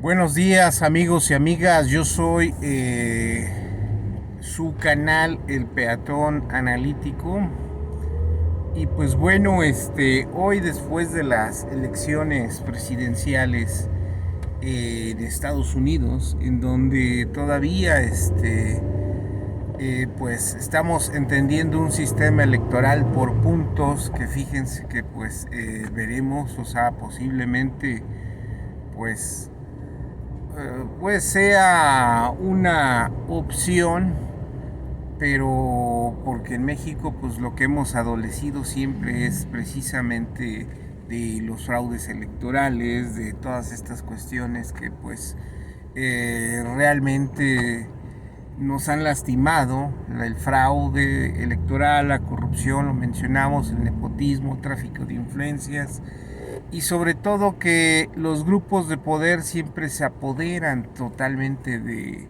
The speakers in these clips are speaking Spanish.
Buenos días amigos y amigas, yo soy su canal El Peatón Analítico y pues bueno, hoy después de las elecciones presidenciales en Estados Unidos, en donde todavía pues estamos entendiendo un sistema electoral por puntos que fíjense que pues veremos, o sea, posiblemente pues pues sea una opción, pero porque en México pues lo que hemos adolecido siempre es precisamente de los fraudes electorales, de todas estas cuestiones que pues realmente nos han lastimado, el fraude electoral, la corrupción, lo mencionamos, el nepotismo, tráfico de influencias y sobre todo que los grupos de poder siempre se apoderan totalmente de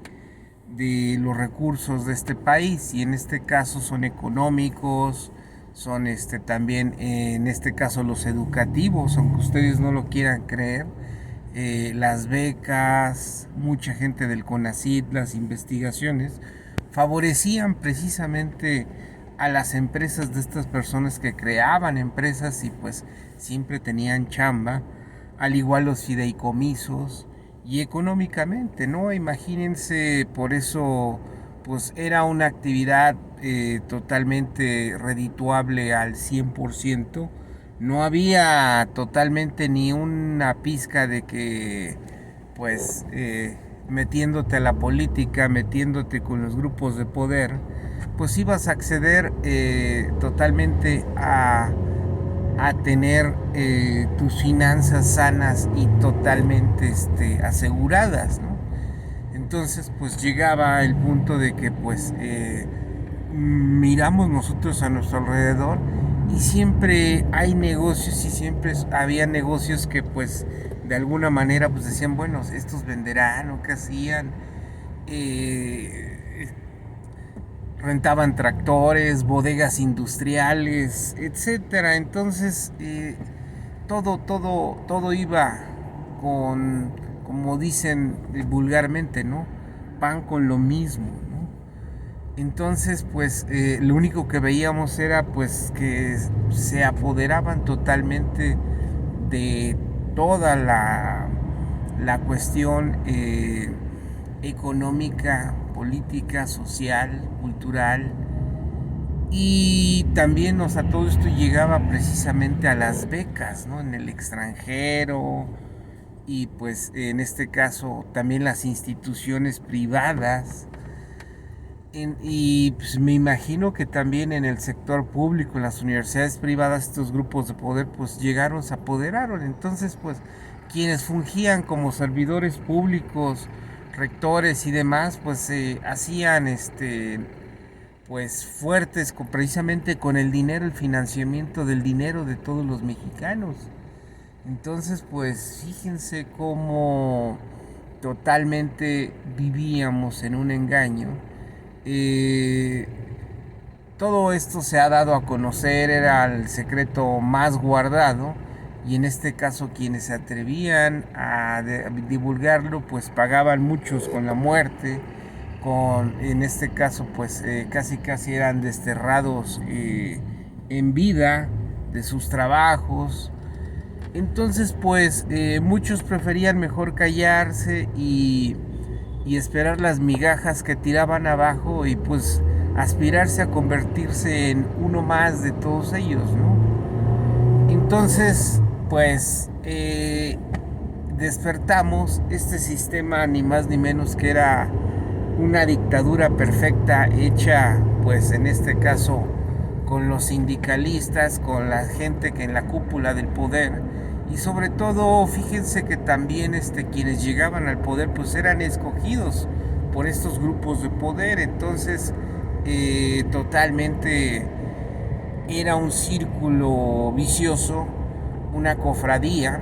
los recursos de este país y en este caso son económicos, son también en este caso los educativos, aunque ustedes no lo quieran creer, las becas, mucha gente del CONACYT, las investigaciones, favorecían precisamente a las empresas de estas personas que creaban empresas y pues siempre tenían chamba, al igual los fideicomisos y económicamente, ¿no? Imagínense, por eso pues era una actividad totalmente redituable al 100%. No había totalmente ni una pizca de que pues metiéndote a la política, metiéndote con los grupos de poder, pues ibas a acceder totalmente a tener tus finanzas sanas y totalmente aseguradas, ¿no? Entonces pues llegaba el punto de que pues miramos nosotros a nuestro alrededor y siempre hay negocios y siempre había negocios que pues de alguna manera pues decían, bueno, estos venderán o qué hacían. Eh, Rentaban tractores, bodegas industriales, etcétera. Entonces todo iba con, como dicen vulgarmente, ¿no? Pan con lo mismo, ¿no? Entonces, pues lo único que veíamos era pues que se apoderaban totalmente de toda la cuestión económica, política, social, cultural. Y también, o sea, todo esto llegaba precisamente a las becas, ¿no? En el extranjero y pues en este caso también las instituciones privadas. Y pues me imagino que también en el sector público, en las universidades privadas, estos grupos de poder pues llegaron, se apoderaron. Entonces pues quienes fungían como servidores públicos, rectores y demás, pues hacían pues fuertes precisamente con el dinero, el financiamiento del dinero de todos los mexicanos. Entonces pues fíjense cómo totalmente vivíamos en un engaño. eh, Todo esto se ha dado a conocer, era el secreto más guardado y en este caso quienes se atrevían a divulgarlo pues pagaban muchos con la muerte, con en este caso pues casi casi eran desterrados en vida de sus trabajos. Entonces pues muchos preferían mejor callarse y esperar las migajas que tiraban abajo y pues aspirarse a convertirse en uno más de todos ellos, ¿no? Entonces, pues despertamos este sistema ni más ni menos que era una dictadura perfecta hecha, pues en este caso, con los sindicalistas, con la gente que en la cúpula del poder y sobre todo, fíjense que también quienes llegaban al poder pues eran escogidos por estos grupos de poder, entonces totalmente era un círculo vicioso, una cofradía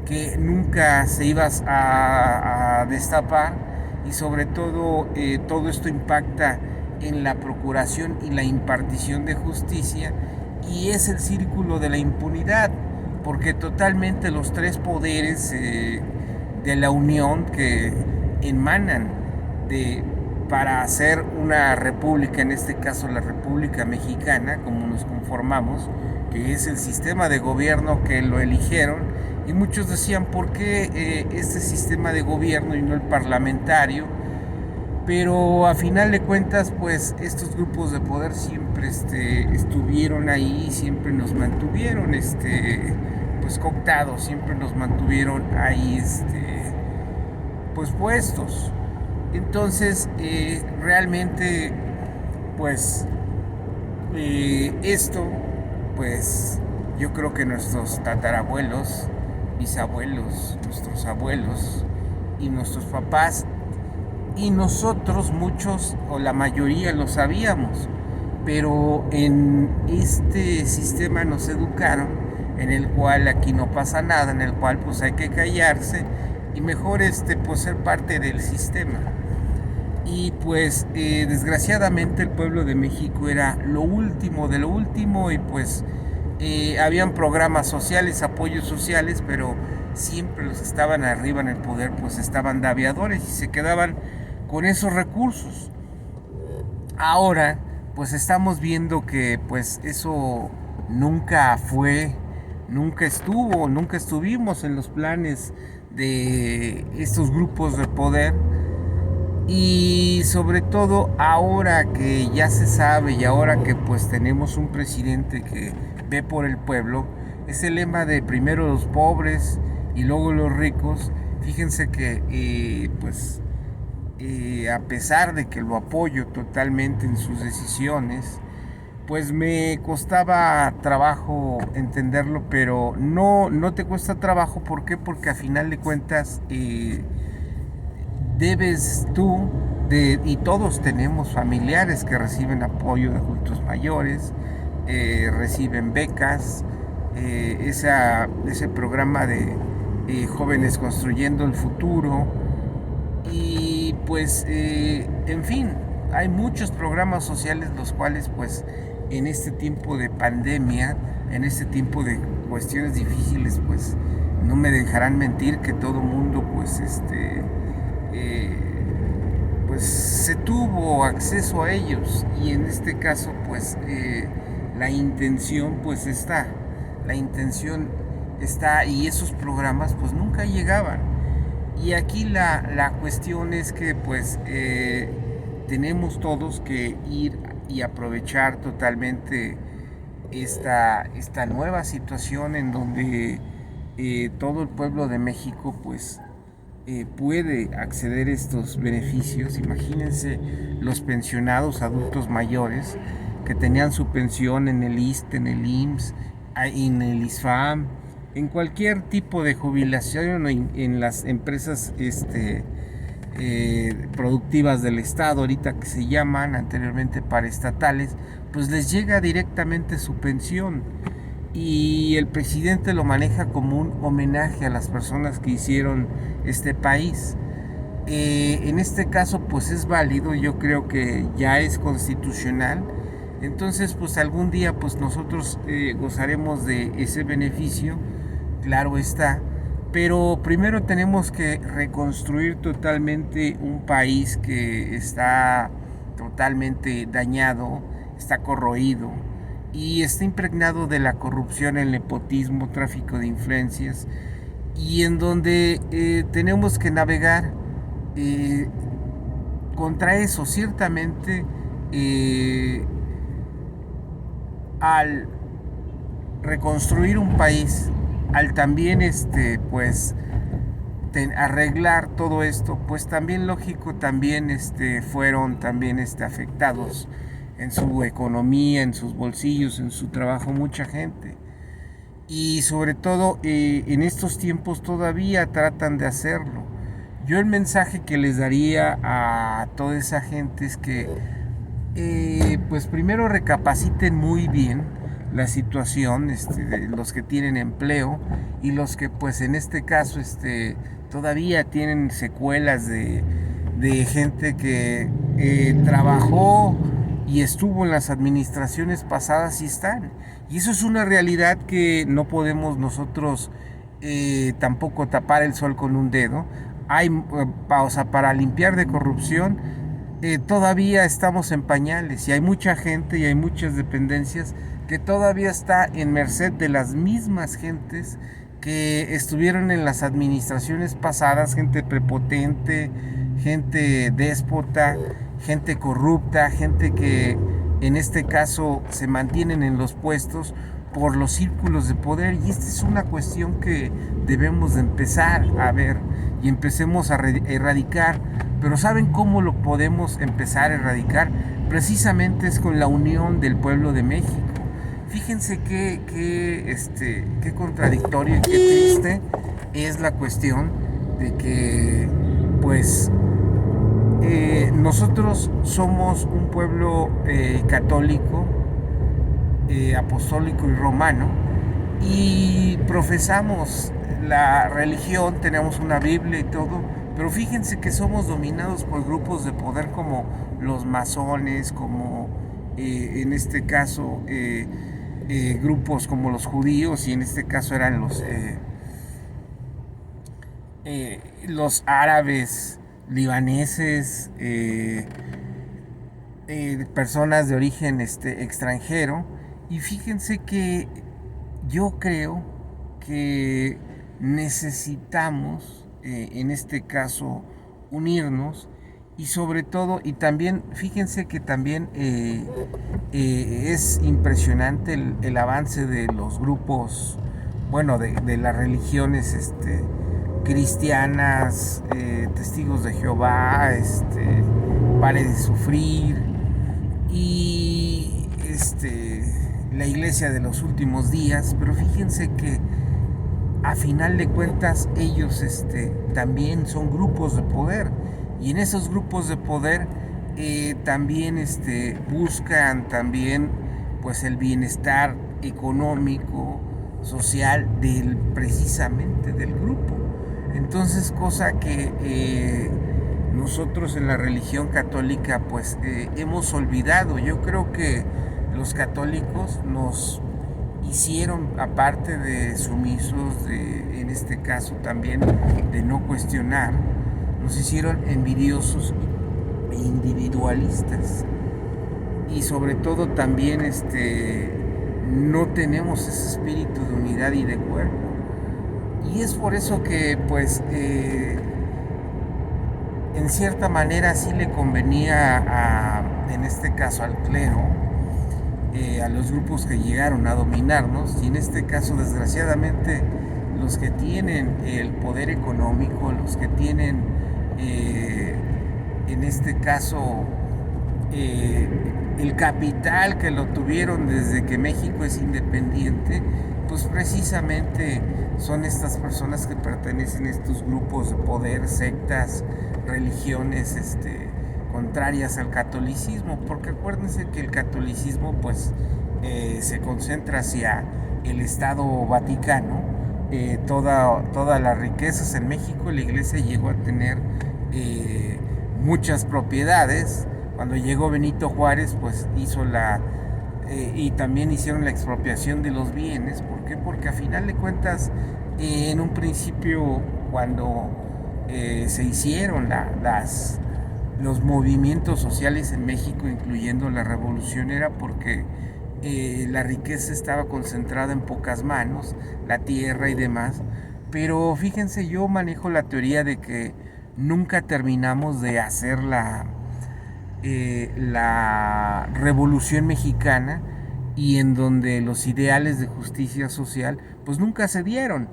que nunca se iba a destapar y sobre todo todo esto impacta en la procuración y la impartición de justicia y es el círculo de la impunidad porque totalmente los tres poderes de la unión que emanan de, para hacer una república, en este caso la República Mexicana, como nos conformamos, que es el sistema de gobierno que lo eligieron, y muchos decían, ¿por qué este sistema de gobierno y no el parlamentario? Pero a final de cuentas, pues estos grupos de poder siempre estuvieron ahí, siempre nos mantuvieron pues cooptados, siempre nos mantuvieron ahí pues puestos. Entonces realmente pues esto pues yo creo que nuestros tatarabuelos, bisabuelos, nuestros abuelos y nuestros papás y nosotros muchos o la mayoría lo sabíamos, pero en este sistema nos educaron en el cual aquí no pasa nada, en el cual pues hay que callarse y mejor pues ser parte del sistema. Y pues desgraciadamente el pueblo de México era lo último de lo último, y pues habían programas sociales, apoyos sociales, pero siempre los estaban arriba en el poder, pues estaban de aviadores y se quedaban con esos recursos. Ahora pues estamos viendo que pues eso nunca fue, nunca estuvimos en los planes de estos grupos de poder. Y sobre todo ahora que ya se sabe y ahora que pues tenemos un presidente que ve por el pueblo, es el lema de primero los pobres y luego los ricos. Fíjense que a pesar de que lo apoyo totalmente en sus decisiones, pues me costaba trabajo entenderlo, pero no te cuesta trabajo. ¿Por qué? Porque a final de cuentas debes tú y todos tenemos familiares que reciben apoyo de adultos mayores, reciben becas, ese programa de jóvenes construyendo el futuro, y pues en fin, hay muchos programas sociales los cuales pues en este tiempo de pandemia, en este tiempo de cuestiones difíciles, pues no me dejarán mentir que todo mundo pues se tuvo acceso a ellos, y en este caso pues la intención está, y esos programas pues nunca llegaban. Y aquí la cuestión es que pues tenemos todos que ir y aprovechar totalmente esta nueva situación en donde todo el pueblo de México pues puede acceder a estos beneficios. Imagínense los pensionados adultos mayores que tenían su pensión en el ISSSTE, en el IMSS, en el ISFAM, en cualquier tipo de jubilación, en las empresas productivas del Estado, ahorita que se llaman, anteriormente paraestatales, pues les llega directamente su pensión, y el presidente lo maneja como un homenaje a las personas que hicieron este país. En este caso pues es válido, yo creo que ya es constitucional. Entonces pues algún día pues nosotros gozaremos de ese beneficio, claro está, pero primero tenemos que reconstruir totalmente un país que está totalmente dañado, está corroído y está impregnado de la corrupción, el nepotismo, tráfico de influencias, y en donde tenemos que navegar contra eso. Ciertamente al reconstruir un país, al también arreglar todo esto, pues también lógico, también fueron también afectados en su economía, en sus bolsillos, en su trabajo, mucha gente. Y sobre todo en estos tiempos todavía tratan de hacerlo. Yo el mensaje que les daría a toda esa gente es que pues primero recapaciten muy bien la situación de los que tienen empleo y los que pues en este caso todavía tienen secuelas de gente que trabajó y estuvo en las administraciones pasadas y están. Y eso es una realidad que no podemos nosotros tampoco tapar el sol con un dedo. Hay, o sea, para limpiar de corrupción, todavía estamos en pañales y hay mucha gente y hay muchas dependencias que todavía está en merced de las mismas gentes que estuvieron en las administraciones pasadas, gente prepotente, gente déspota, gente corrupta, gente que en este caso se mantienen en los puestos por los círculos de poder, y esta es una cuestión que debemos de empezar a ver y empecemos a erradicar. Pero ¿saben cómo lo podemos empezar a erradicar? Precisamente es con la unión del pueblo de México. Fíjense qué contradictorio y qué triste es la cuestión de que pues nosotros somos un pueblo católico, apostólico y romano, y profesamos la religión, tenemos una Biblia y todo, pero fíjense que somos dominados por grupos de poder como los masones, como en este caso grupos como los judíos, y en este caso eran los árabes, libaneses, personas de origen extranjero. Y fíjense que yo creo que necesitamos, en este caso, unirnos, y sobre todo, y también, fíjense que también es impresionante el avance de los grupos, bueno, de las religiones cristianas, testigos de Jehová, Pare de Sufrir, y la Iglesia de los Últimos Días. Pero fíjense que a final de cuentas ellos también son grupos de poder, y en esos grupos de poder también buscan también pues el bienestar económico, social precisamente del grupo. Entonces, cosa que nosotros en la religión católica pues hemos olvidado. Yo creo que los católicos nos hicieron, aparte de sumisos, en este caso también de no cuestionar, nos hicieron envidiosos e individualistas, y sobre todo también no tenemos ese espíritu de unidad y de cuerpo. Y es por eso que pues en cierta manera sí le convenía en este caso al clero, a los grupos que llegaron a dominarnos, y en este caso desgraciadamente los que tienen el poder económico, los que tienen en este caso el capital, que lo tuvieron desde que México es independiente, pues precisamente son estas personas que pertenecen a estos grupos de poder, sectas, religiones contrarias al catolicismo, porque acuérdense que el catolicismo pues se concentra hacia el Estado Vaticano. Todas las riquezas en México, la Iglesia llegó a tener muchas propiedades. Cuando llegó Benito Juárez pues hizo y también hicieron la expropiación de los bienes. ¿Por qué? Porque a final de cuentas en un principio, cuando se hicieron los movimientos sociales en México, incluyendo la revolución, era porque la riqueza estaba concentrada en pocas manos, la tierra y demás. Pero fíjense, yo manejo la teoría de que nunca terminamos de hacer la Revolución Mexicana, y en donde los ideales de justicia social pues nunca se dieron.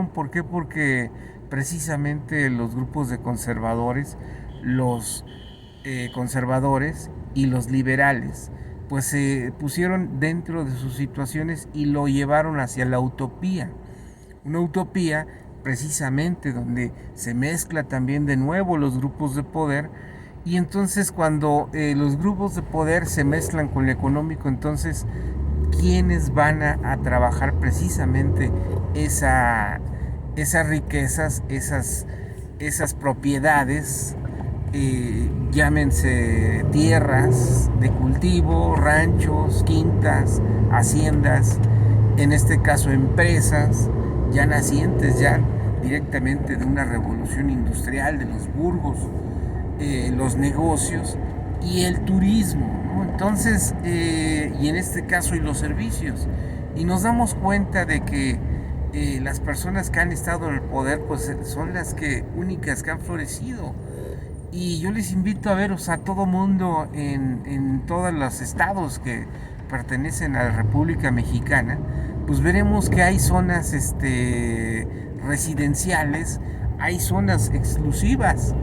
¿Por qué? Porque precisamente los grupos de conservadores, los conservadores y los liberales pues se pusieron dentro de sus situaciones y lo llevaron hacia la utopía. Una utopía precisamente donde se mezcla también de nuevo los grupos de poder. Y entonces cuando los grupos de poder se mezclan con lo económico, entonces ¿quiénes van a trabajar precisamente esas riquezas, esas propiedades? Llámense tierras de cultivo, ranchos, quintas, haciendas, en este caso empresas, ya nacientes, ya directamente de una revolución industrial, de los burgos, los negocios y el turismo, ¿no? Entonces, y en este caso y los servicios. Y nos damos cuenta de que las personas que han estado en el poder pues son las que únicas que han florecido. Y yo les invito a ver, o sea, todo mundo en todos los estados que pertenecen a la República Mexicana, pues veremos que hay zonas residenciales, hay zonas exclusivas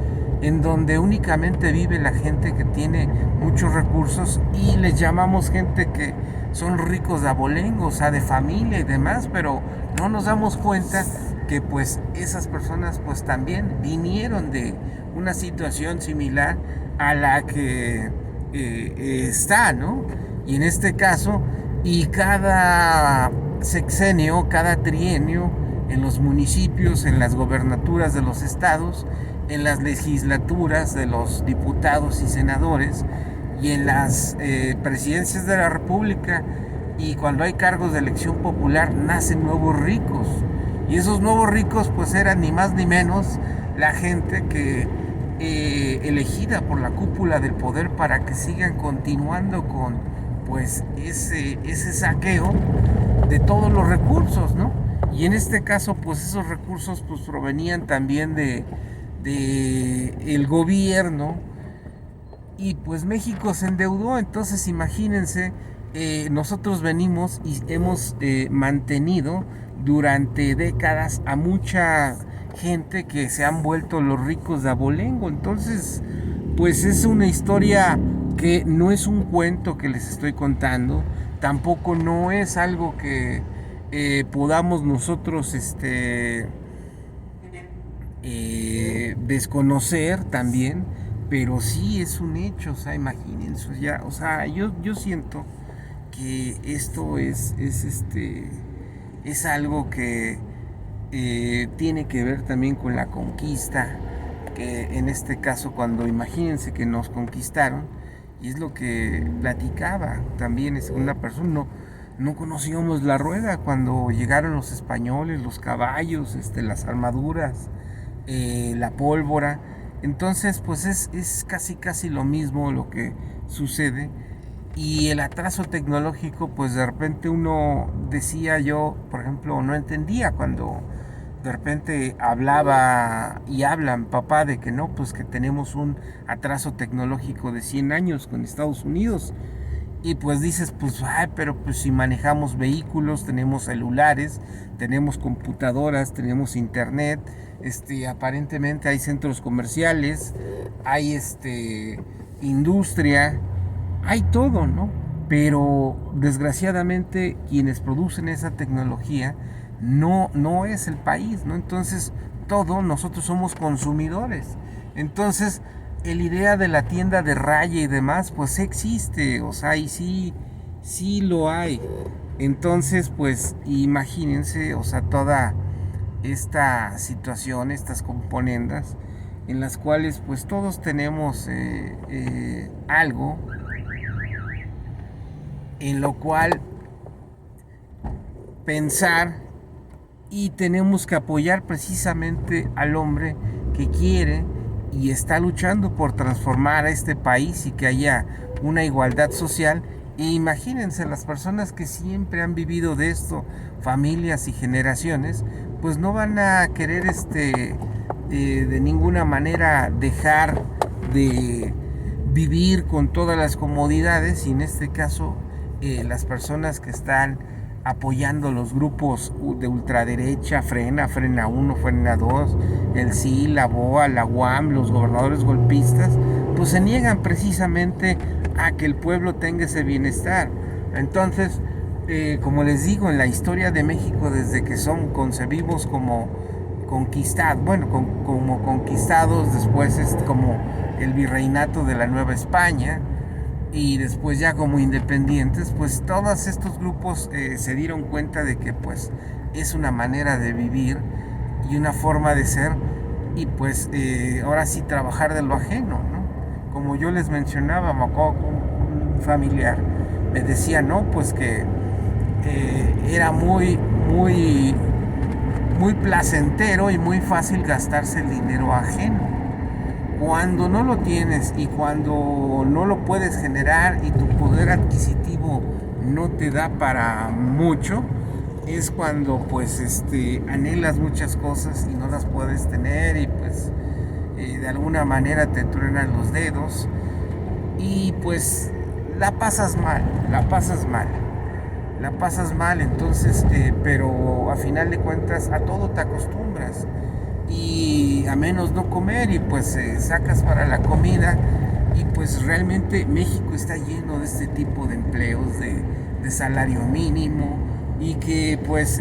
en donde únicamente vive la gente que tiene muchos recursos y les llamamos gente que son ricos de abolengo, o sea, de familia y demás, pero no nos damos cuenta que pues esas personas pues también vinieron de una situación similar a la que está, ¿no? Y en este caso, y cada sexenio, cada trienio, en los municipios, en las gobernaturas de los estados, en las legislaturas de los diputados y senadores, y en las presidencias de la República, y cuando hay cargos de elección popular, nacen nuevos ricos. Y esos nuevos ricos pues eran ni más ni menos la gente que elegida por la cúpula del poder para que sigan continuando con pues ese saqueo de todos los recursos, ¿no? Y en este caso pues esos recursos pues provenían también de el gobierno, y pues México se endeudó. Entonces imagínense, nosotros venimos y hemos mantenido durante décadas a mucha gente que se han vuelto los ricos de abolengo. Entonces pues es una historia que no es un cuento que les estoy contando, tampoco no es algo que podamos nosotros desconocer también, pero sí es un hecho. O sea, imagínense, ya, o sea, yo siento que esto es algo que tiene que ver también con la conquista, que en este caso cuando imagínense que nos conquistaron, y es lo que platicaba también es una persona, no conocíamos la rueda cuando llegaron los españoles, los caballos, las armaduras, la pólvora. Entonces pues es casi lo mismo lo que sucede. Y el atraso tecnológico, pues de repente uno decía, yo por ejemplo no entendía cuando de repente hablaba y hablan papá de que no, pues que tenemos un atraso tecnológico de 100 años con Estados Unidos. Y pues dices, pues, ay, pero pues si manejamos vehículos, tenemos celulares, tenemos computadoras, tenemos internet, aparentemente hay centros comerciales, hay industria, hay todo, ¿no? Pero desgraciadamente quienes producen esa tecnología no es el país, ¿no? Entonces nosotros somos consumidores. Entonces la idea de la tienda de raya y demás pues existe, o sea, y sí lo hay. Entonces pues imagínense, o sea, toda esta situación, estas componendas en las cuales pues todos tenemos algo en lo cual pensar, y tenemos que apoyar precisamente al hombre que quiere y está luchando por transformar a este país y que haya una igualdad social. E imagínense, las personas que siempre han vivido de esto, familias y generaciones, pues no van a querer de ninguna manera dejar de vivir con todas las comodidades. Y en este caso las personas que están apoyando los grupos de ultraderecha, Frena 1, Frena 2, el sí, la BOA, la UAM, los gobernadores golpistas, pues se niegan precisamente a que el pueblo tenga ese bienestar. Entonces, como les digo, en la historia de México, desde que son concebimos como conquistados, bueno, como conquistados, después como el virreinato de la Nueva España, y después ya como independientes, pues todos estos grupos se dieron cuenta de que pues es una manera de vivir y una forma de ser, y pues ahora sí trabajar de lo ajeno, ¿no? Como yo les mencionaba, me acuerdo un familiar me decía, no, pues que era muy muy placentero y muy fácil gastarse el dinero ajeno. Cuando no lo tienes y cuando no lo puedes generar y tu poder adquisitivo no te da para mucho, es cuando pues anhelas muchas cosas y no las puedes tener y pues de alguna manera te truenan los dedos y pues la pasas mal, entonces, pero a final de cuentas a todo te acostumbras y a menos no comer y pues sacas para la comida y pues realmente México está lleno de este tipo de empleos de salario mínimo y que pues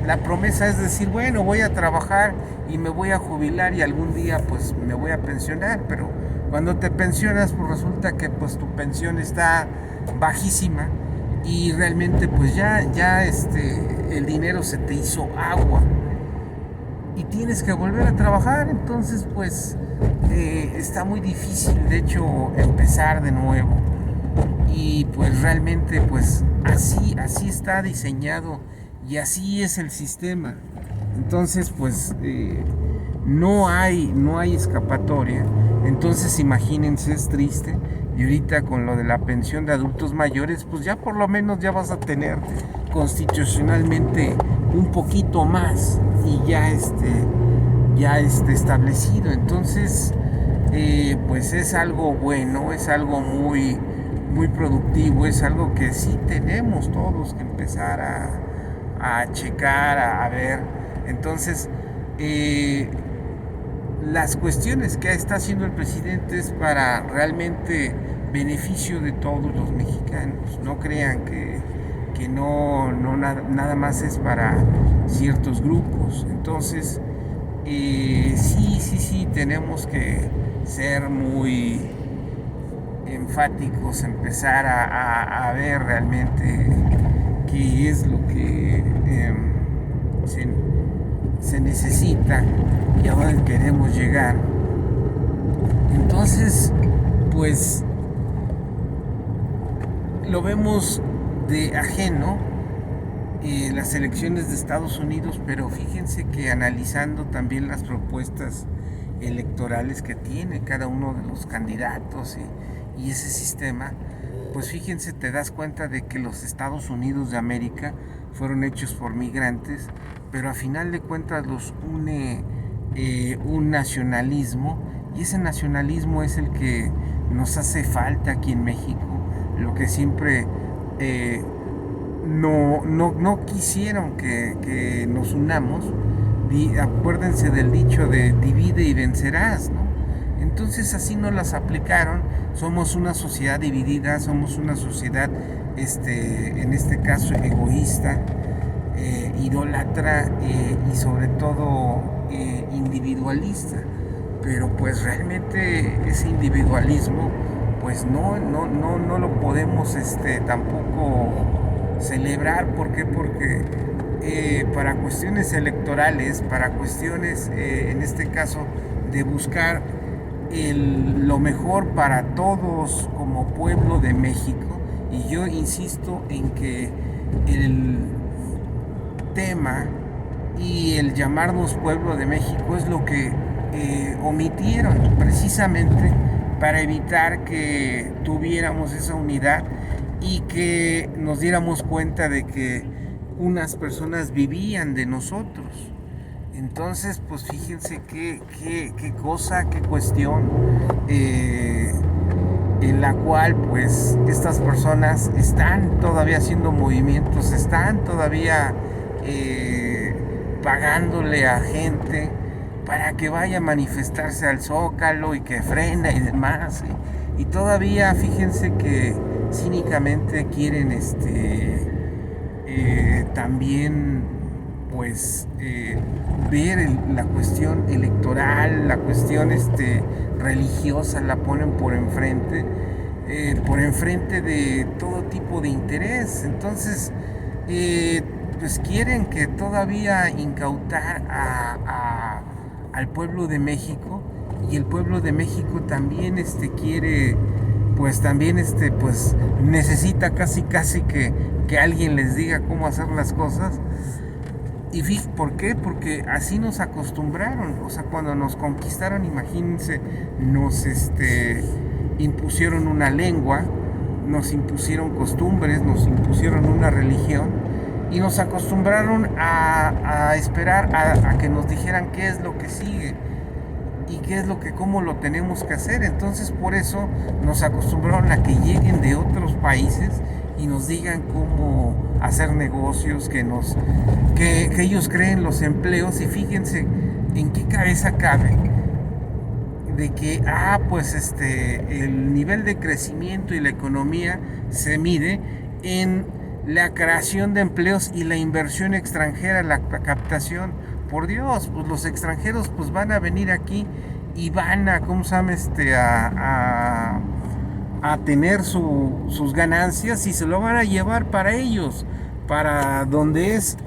la promesa es decir, bueno, voy a trabajar y me voy a jubilar y algún día pues me voy a pensionar, pero cuando te pensionas pues resulta que pues tu pensión está bajísima y realmente pues ya el dinero se te hizo agua y tienes que volver a trabajar, entonces pues está muy difícil de hecho empezar de nuevo y pues realmente pues así está diseñado y así es el sistema, entonces pues no hay escapatoria, entonces imagínense, es triste. Y ahorita con lo de la pensión de adultos mayores, pues ya por lo menos ya vas a tener constitucionalmente un poquito más y ya establecido. Entonces, pues es algo bueno, es algo muy, muy productivo, es algo que sí tenemos todos que empezar a checar, a ver. Entonces, las cuestiones que está haciendo el presidente es para realmente beneficio de todos los mexicanos. No crean que no nada más es para ciertos grupos. Entonces, sí, tenemos que ser muy enfáticos, empezar a ver realmente qué es lo que se necesita y a dónde queremos llegar. Entonces, pues lo vemos de ajeno las elecciones de Estados Unidos, pero fíjense que analizando también las propuestas electorales que tiene cada uno de los candidatos y ese sistema, pues fíjense, te das cuenta de que los Estados Unidos de América fueron hechos por migrantes, pero a final de cuentas los une un nacionalismo, y ese nacionalismo es el que nos hace falta aquí en México, lo que siempre no quisieron que nos unamos. Acuérdense del dicho de divide y vencerás, ¿no? Entonces así nos las aplicaron. Somos una sociedad dividida, somos una sociedad en este caso egoísta, idólatra y sobre todo individualista, pero pues realmente ese individualismo pues no lo podemos tampoco celebrar. ¿Por qué? Porque para cuestiones electorales, para cuestiones en este caso de buscar lo mejor para todos como pueblo de México, y yo insisto en que el tema y el llamarnos pueblo de México es lo que omitieron precisamente para evitar que tuviéramos esa unidad y que nos diéramos cuenta de que unas personas vivían de nosotros. Entonces, pues fíjense qué cosa, qué cuestión en la cual pues estas personas están todavía haciendo movimientos, están todavía pagándole a gente para que vaya a manifestarse al Zócalo y que frena y demás. Y todavía fíjense que cínicamente quieren también pues ver la cuestión electoral, la cuestión religiosa, la ponen por enfrente de todo tipo de interés. Entonces pues quieren que todavía incautar al pueblo de México, y el pueblo de México también quiere, pues también pues necesita casi que alguien les diga cómo hacer las cosas. ¿Por qué? Porque así nos acostumbraron. O sea, cuando nos conquistaron, imagínense, nos impusieron una lengua, nos impusieron costumbres, nos impusieron una religión y nos acostumbraron a esperar a que nos dijeran qué es lo que sigue y qué es lo que, cómo lo tenemos que hacer. Entonces por eso nos acostumbraron a que lleguen de otros países y nos digan cómo hacer negocios, que ellos creen los empleos. Y fíjense en qué cabeza cabe de que pues el nivel de crecimiento y la economía se mide en la creación de empleos y la inversión extranjera, la captación. Por Dios, pues los extranjeros pues van a venir aquí y van a, ¿cómo se llama? A tener sus ganancias y se lo van a llevar para ellos, para donde es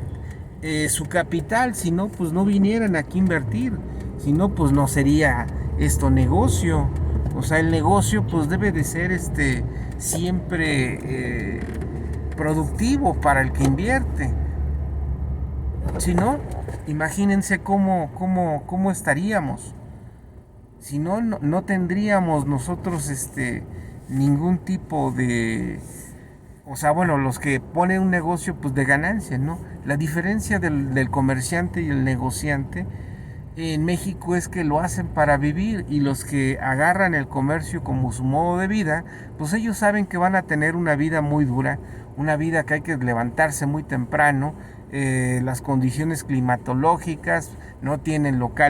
su capital. Si no, pues no vinieran aquí a invertir. Si no, pues no sería esto negocio. O sea, el negocio pues debe de ser siempre productivo para el que invierte. Si no, imagínense cómo estaríamos. Si no, no tendríamos nosotros ningún tipo de... O sea, bueno, los que ponen un negocio pues de ganancia, ¿no? La diferencia del comerciante y el negociante en México es que lo hacen para vivir, y los que agarran el comercio como su modo de vida, pues ellos saben que van a tener una vida muy dura, una vida que hay que levantarse muy temprano, las condiciones climatológicas, no tienen local